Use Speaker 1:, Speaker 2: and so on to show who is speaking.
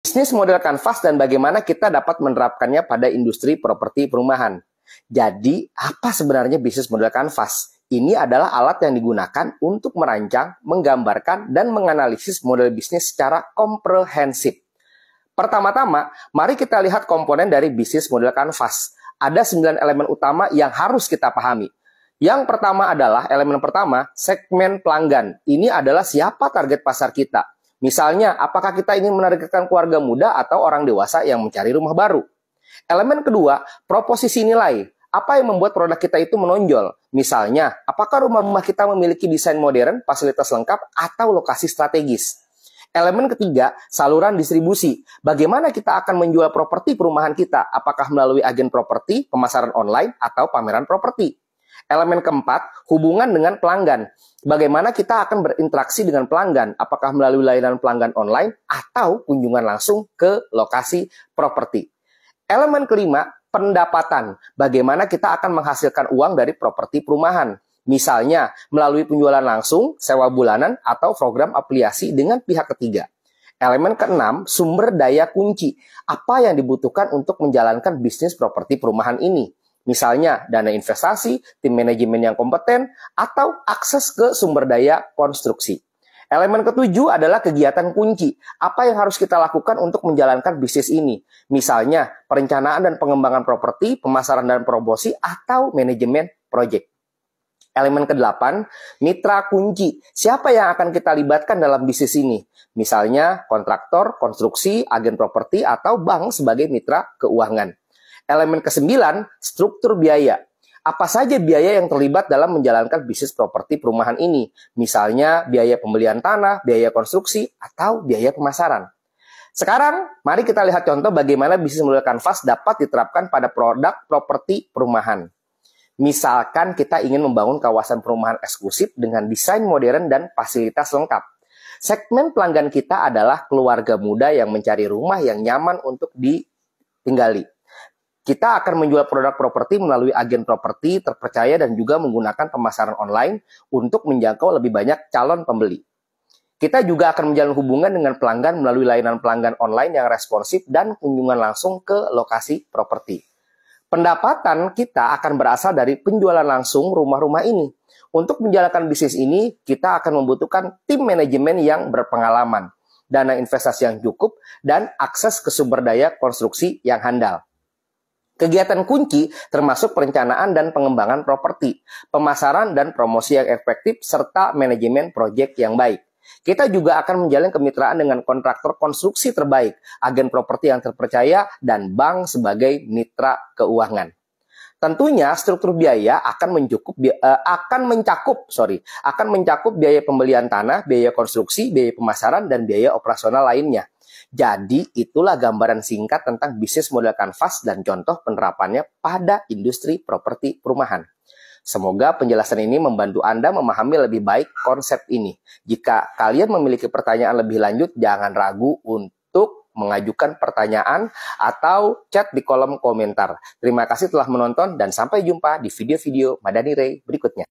Speaker 1: Bisnis model kanvas dan bagaimana kita dapat menerapkannya pada industri properti perumahan. Jadi, apa sebenarnya bisnis model kanvas? Ini adalah alat yang digunakan untuk merancang, menggambarkan, dan menganalisis model bisnis secara komprehensif. Pertama-tama, mari kita lihat komponen dari bisnis model kanvas. Ada 9 elemen utama yang harus kita pahami. Yang pertama adalah, elemen pertama, segmen pelanggan. Ini adalah siapa target pasar kita. Misalnya, apakah kita ingin menargetkan keluarga muda atau orang dewasa yang mencari rumah baru? Elemen kedua, proposisi nilai. Apa yang membuat produk kita itu menonjol? Misalnya, apakah rumah-rumah kita memiliki desain modern, fasilitas lengkap, atau lokasi strategis? Elemen ketiga, saluran distribusi. Bagaimana kita akan menjual properti perumahan kita? Apakah melalui agen properti, pemasaran online, atau pameran properti? Elemen keempat, hubungan dengan pelanggan. Bagaimana kita akan berinteraksi dengan pelanggan? Apakah melalui layanan pelanggan online atau kunjungan langsung ke lokasi properti? Elemen kelima, pendapatan. Bagaimana kita akan menghasilkan uang dari properti perumahan? Misalnya, melalui penjualan langsung, sewa bulanan, atau program afiliasi dengan pihak ketiga. Elemen keenam, sumber daya kunci. Apa yang dibutuhkan untuk menjalankan bisnis properti perumahan ini? Misalnya, dana investasi, tim manajemen yang kompeten, atau akses ke sumber daya konstruksi. Elemen ketujuh adalah kegiatan kunci. Apa yang harus kita lakukan untuk menjalankan bisnis ini? Misalnya, perencanaan dan pengembangan properti, pemasaran dan promosi, atau manajemen proyek. Elemen ke-8, mitra kunci. Siapa yang akan kita libatkan dalam bisnis ini? Misalnya, kontraktor, konstruksi, agen properti, atau bank sebagai mitra keuangan. Elemen ke-9, struktur biaya. Apa saja biaya yang terlibat dalam menjalankan bisnis properti perumahan ini? Misalnya, biaya pembelian tanah, biaya konstruksi, atau biaya pemasaran. Sekarang, mari kita lihat contoh bagaimana bisnis model kanvas dapat diterapkan pada produk properti perumahan. Misalkan kita ingin membangun kawasan perumahan eksklusif dengan desain modern dan fasilitas lengkap. Segmen pelanggan kita adalah keluarga muda yang mencari rumah yang nyaman untuk ditinggali. Kita akan menjual produk properti melalui agen properti terpercaya dan juga menggunakan pemasaran online untuk menjangkau lebih banyak calon pembeli. Kita juga akan menjalin hubungan dengan pelanggan melalui layanan pelanggan online yang responsif dan kunjungan langsung ke lokasi properti. Pendapatan kita akan berasal dari penjualan langsung rumah-rumah ini. Untuk menjalankan bisnis ini, kita akan membutuhkan tim manajemen yang berpengalaman, dana investasi yang cukup, dan akses ke sumber daya konstruksi yang handal. Kegiatan kunci termasuk perencanaan dan pengembangan properti, pemasaran dan promosi yang efektif, serta manajemen proyek yang baik. Kita juga akan menjalin kemitraan dengan kontraktor konstruksi terbaik, agen properti yang terpercaya, dan bank sebagai mitra keuangan. Tentunya struktur biaya akan mencakup biaya pembelian tanah, biaya konstruksi, biaya pemasaran, dan biaya operasional lainnya. Jadi, itulah gambaran singkat tentang bisnis model kanvas dan contoh penerapannya pada industri properti perumahan. Semoga penjelasan ini membantu Anda memahami lebih baik konsep ini. Jika kalian memiliki pertanyaan lebih lanjut, jangan ragu untuk mengajukan pertanyaan atau chat di kolom komentar. Terima kasih telah menonton dan sampai jumpa di video-video Madani Ray berikutnya.